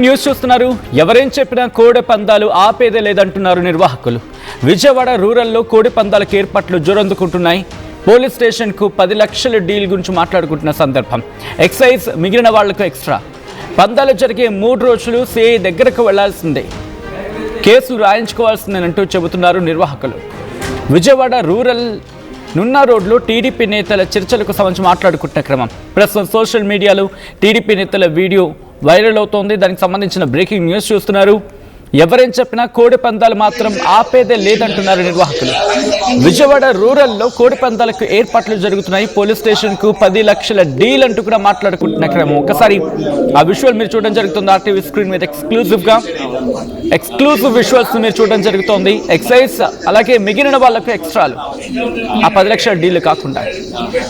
News చూస్తున్నారు. ఎవరేం చెప్పినా కోడి పందాలు ఆపేదే లేదంటున్నారు నిర్వాహకులు. విజయవాడ రూరల్లో కోడి పందాలకు ఏర్పాట్లు జోరందుకుంటున్నాయి. పోలీస్ స్టేషన్ కు 10 లక్షల డీల్ గురించి మాట్లాడుకుంటున్న సందర్భం. ఎక్సైజ్ మిగిలిన వాళ్లకు ఎక్స్ట్రా. పందాలు జరిగే 3 రోజులు సిఐ దగ్గరకు వెళ్లాల్సిందే, కేసులు రాయించుకోవాల్సిందేనంటూ చెబుతున్నారు నిర్వాహకులు. విజయవాడ రూరల్ నున్నా రోడ్లో టీడీపీ నేతల చర్చలకు సంబంధించి మాట్లాడుకుంటున్న క్రమం. ప్రస్తుతం సోషల్ మీడియాలో టీడీపీ నేతల వీడియో వైరల్ అవుతోంది. దానికి సంబంధించిన బ్రేకింగ్ న్యూస్ చూస్తున్నారు. ఎవరేం చెప్పినా కోడి పందాలు మాత్రం ఆపేదే లేదంటున్నారు నిర్వాహకులు. విజయవాడ రూరల్లో కోడి పందాలకు ఏర్పాట్లు జరుగుతున్నాయి. పోలీస్ స్టేషన్ కు 10 లక్షల డీల్ అంటూ కూడా మాట్లాడుకుంటున్న క్రమం. ఒకసారి ఆ విజువల్ మీరు చూడడం జరుగుతుంది. ఆర్టీవీ స్క్రీన్ మీద ఎక్స్క్లూజివ్ విజువల్స్ మీరు చూడడం జరుగుతోంది. ఎక్సైజ్ అలాగే మిగిలిన వాళ్లకు ఎక్స్ట్రాలు, ఆ 10 లక్షల డీల్ కాకుండా.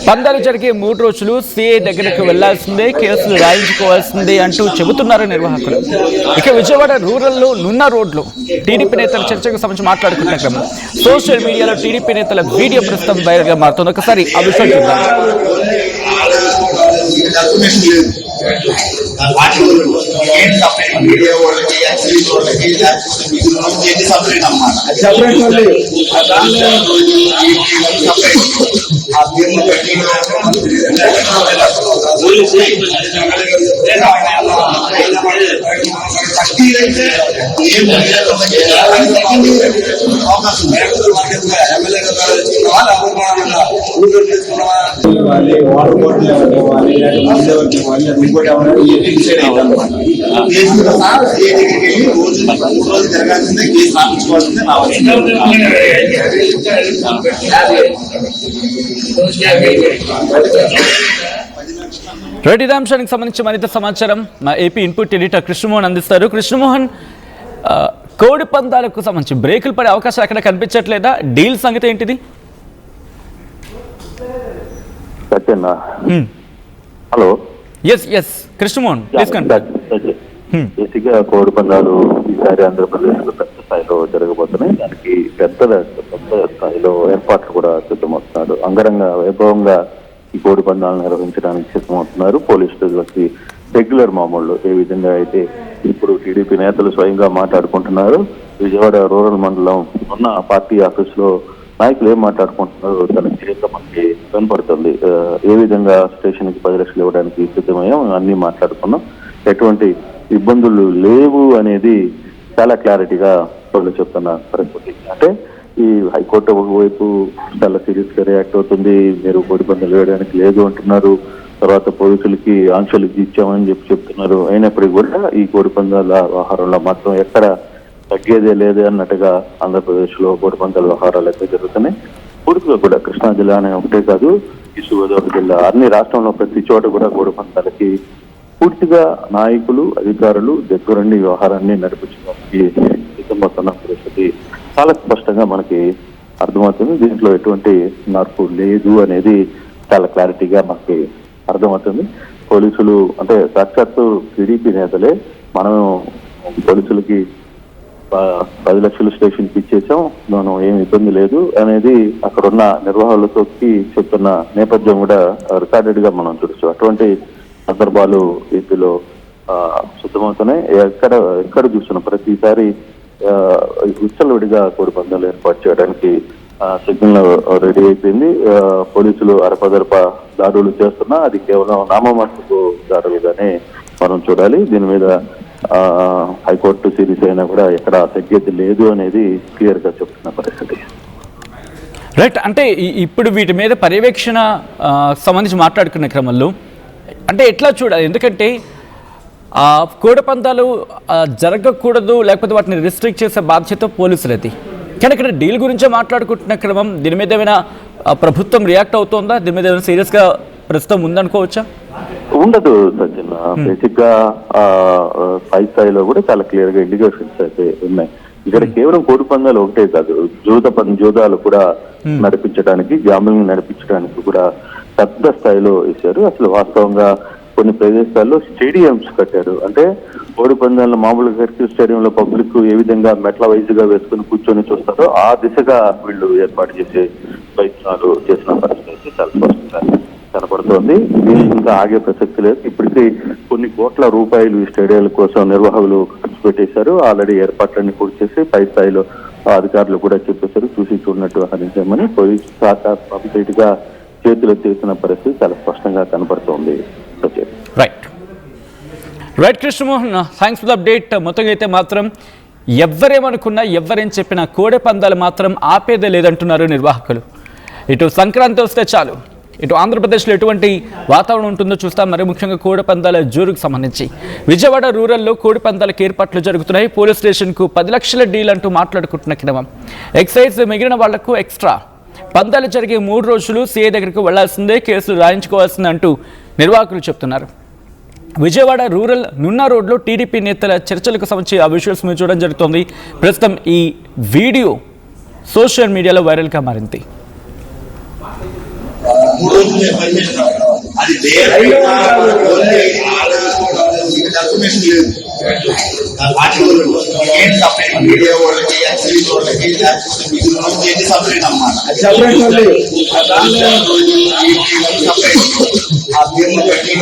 పందాలు జరిగే 3 రోజులు సిఐ దగ్గరకు వెళ్లాల్సిందే, కేసులు రాయించుకోవాల్సిందే అంటూ చెబుతున్నారు నిర్వాహకులు. ఇక విజయవాడ రూరల్లో నున్న రోడ్లో టీడీపీ నేతల చర్చకు సంబంధించి మాట్లాడుకుంటున్న క్రమం. సోషల్ మీడియాలో టీడీపీ నేతల వీడియో ప్రస్తుతం వైరల్ గా మారుతుంది. ఒకసారి ఆ విషయం చూద్దాం. ఇదే అంశానికి సంబంధించి మరింత సమాచారం మా ఏపీ ఇన్పుట్ ఎడిటర్ కృష్ణమోహన్ అందిస్తారు. కృష్ణమోహన్, కోడి పందాలకు సంబంధించి బ్రేకులు పడే అవకాశాలు ఎక్కడ కనిపించట్లేదా? డీల్ సంగతి ఏంటిది? హలో, ఎస్ కృష్ణమోహన్, బేసిక్గా కోడి పందాలు ఈసారి ఆంధ్రప్రదేశ్ లో పెద్ద స్థాయిలో జరగబోతున్నాయి. దానికి పెద్ద స్థాయిలో ఏర్పాట్లు కూడా సిద్ధమవుతున్నారు. అంగరంగ వైభవంగా ఈ కోడి పందాలను నిర్వహించడానికి సిద్ధమవుతున్నారు. పోలీసులకి రెగ్యులర్ మామూళ్ళు ఏ విధంగా అయితే ఇప్పుడు టీడీపీ నేతలు స్వయంగా మాట్లాడుకుంటున్నారు. విజయవాడ రూరల్ మండలం ఉన్న పార్టీ ఆఫీస్ లో నాయకులు ఏం మాట్లాడుకుంటున్నారు తన క్లియర్గా మనకి కనపడుతుంది. ఏ విధంగా స్టేషన్ కి 10 లక్షలు ఇవ్వడానికి సిద్ధమయ్యాం అన్ని మాట్లాడుకున్నాం. ఎటువంటి ఇబ్బందులు లేవు అనేది చాలా క్లారిటీగా వాళ్ళు చెప్తున్న పరిస్థితి. అంటే ఈ హైకోర్టు ఒకవైపు చాలా సీరియస్ గా రియాక్ట్ అవుతుంది, మీరు కోడి పందాలు వేయడానికి లేదు అంటున్నారు. తర్వాత పోలీసులకి ఆంక్షలు ఇచ్చామని చెప్తున్నారు. అయినప్పటికీ కూడా ఈ కోడి పందాల వ్యవహారంలో మాత్రం ఎక్కడ తగ్గేదే లేదే అన్నట్టుగా ఆంధ్రప్రదేశ్ లో కోడి పందాల వ్యవహారాలు అయితే జరుగుతున్నాయి. పూర్తిగా కూడా కృష్ణా జిల్లా అనే ఒకటే కాదు, ఈస్ట్ గోదావరి జిల్లా అన్ని రాష్ట్రంలో ప్రతి చోట కూడా కోడి పందాలకి పూర్తిగా నాయకులు అధికారులు దగ్గరుండి వ్యవహారాన్ని నడిపించడానికి సిద్ధమవుతున్న పరిస్థితి చాలా స్పష్టంగా మనకి అర్థమవుతుంది. దీంట్లో ఎటువంటి మార్పు లేదు అనేది చాలా క్లారిటీగా మనకి అర్థమవుతుంది. పోలీసులు అంటే సాక్షాత్తు టీడీపీ నేతలే మనం పోలీసులకి 10 లక్షలు స్టేషన్కి ఇచ్చేసాం, మనం ఏమి ఇబ్బంది లేదు అనేది అక్కడున్న నిర్వాహకులతో చెప్తున్న నేపథ్యం కూడా రికార్డెడ్ గా మనం చూడొచ్చు. అటువంటి సందర్భాలు ఏపీలో సిద్ధమవుతున్నాయి. ఎక్కడ చూస్తున్న ప్రతిసారి విచ్చలవిడిగా కోడి పందాలు ఏర్పాటు చేయడానికి సిగ్నల్ రెడీ అయిపోయింది. పోలీసులు అరపదరప దాడులు చేస్తున్నా అది కేవలం నామమాత్రపు దాడులుగానే మనం చూడాలి. దీని మీద హైకోర్టు సిరీస్ అయినా కూడా ఎక్కడ తగ్గేది లేదు అనేది క్లియర్ గా చెప్తున్న పరిస్థితి. రైట్, అంటే ఇప్పుడు వీటి మీద పర్యవేక్షణ సంబంధించి మాట్లాడుకునే క్రమంలో అంటే ఎట్లా చూడాలి? ఎందుకంటే కోడి పందాలు జరగకూడదు, లేకపోతే వాటిని రిస్ట్రిక్ట్ చేసే బాధ్యత పోలీసులది. కానీ ఇక్కడ డీల్ గురించే మాట్లాడుకుంటున్న క్రమం, దీని మీద ఏమైనా ప్రభుత్వం రియాక్ట్ అవుతుందా? దీని మీద ఏమైనా సీరియస్ గా ప్రస్తుతం ఉందనుకోవచ్చా? ఉండదు సజ్జన. బేసిక్ గా పై స్థాయిలో కూడా చాలా క్లియర్ గా ఇండికేషన్స్ అయితే ఉన్నాయి. ఇక్కడ కేవలం కోడి పందాలు ఒకటే కాదు, జూదాలు కూడా నడిపించడానికి, గ్యాంబ్లింగ్ నడిపించడానికి కూడా పెద్ద స్థాయిలో ఇచ్చారు. అసలు వాస్తవంగా కొన్ని ప్రదేశాల్లో స్టేడియంస్ కట్టారు. అంటే కోడి పందాలను మామూలుగా క్రికెట్ స్టేడియంలో పబ్లిక్ ఏ విధంగా మెట్ల వైజ్ గా వేసుకుని కూర్చొని చూస్తారో ఆ దిశగా వీళ్ళు ఏర్పాటు చేసే ప్రయత్నాలు చేసిన పరిస్థితి చాలా స్పష్టంగా కనపడుతోంది. దీనికి ఇంకా ఆగే ప్రసక్తి లేదు. ఇప్పటికీ కొన్ని కోట్ల రూపాయలు ఈ స్టేడియాల కోసం నిర్వాహకులు ఖర్చు పెట్టేశారు. ఆల్రెడీ ఏర్పాట్లన్నీ పూర్తి చేసి పై స్థాయిలో అధికారులు కూడా చెప్పేశారు. చూసి చూడనట్టు వ్యవహరించామని పోలీసు శాఖ కంప్లీట్ గా చేతులు ఎత్తేసిన పరిస్థితి చాలా స్పష్టంగా కనపడుతోంది. Right Krishnamohan, thanks for the update. మొత్తంగా అయితే మాత్రం ఎవరేమనుకున్నా ఎవరేం చెప్పినా కోడె పందాలు మాత్రం ఆపేదే లేదంటున్నారు నిర్వాహకులు. ఇటు సంక్రాంతి వస్తే చాలు, ఇటు ఆంధ్రప్రదేశ్లో ఎటువంటి వాతావరణం ఉంటుందో చూస్తాం. మరి ముఖ్యంగా కోడి పందాల జోరుకు సంబంధించి విజయవాడ రూరల్లో కోడి పందాలకు ఏర్పాట్లు జరుగుతున్నాయి. పోలీస్ స్టేషన్కు 10 లక్షల డీల్ అంటూ మాట్లాడుకుంటున్న క్రమం. ఎక్సైజ్ మిగిలిన వాళ్లకు ఎక్స్ట్రా. పందాలు జరిగే 3 రోజులు సీఏ దగ్గరకు వెళ్లాల్సిందే, కేసులు రాయించుకోవాల్సిందే అంటూ నిర్వాహకులు చెప్తున్నారు. విజయవాడ రూరల్ నున్నా రోడ్లో టీడీపీ నేతల చర్చలకు సంబంధించి ఆ విజువల్స్ మీరు చూడడం జరుగుతుంది. ప్రస్తుతం ఈ వీడియో సోషల్ మీడియాలో వైరల్గా మారింది. మీడియా వాళ్ళకి సపరేట్ అన్నమాట. ఆ పేర్లు పెట్టి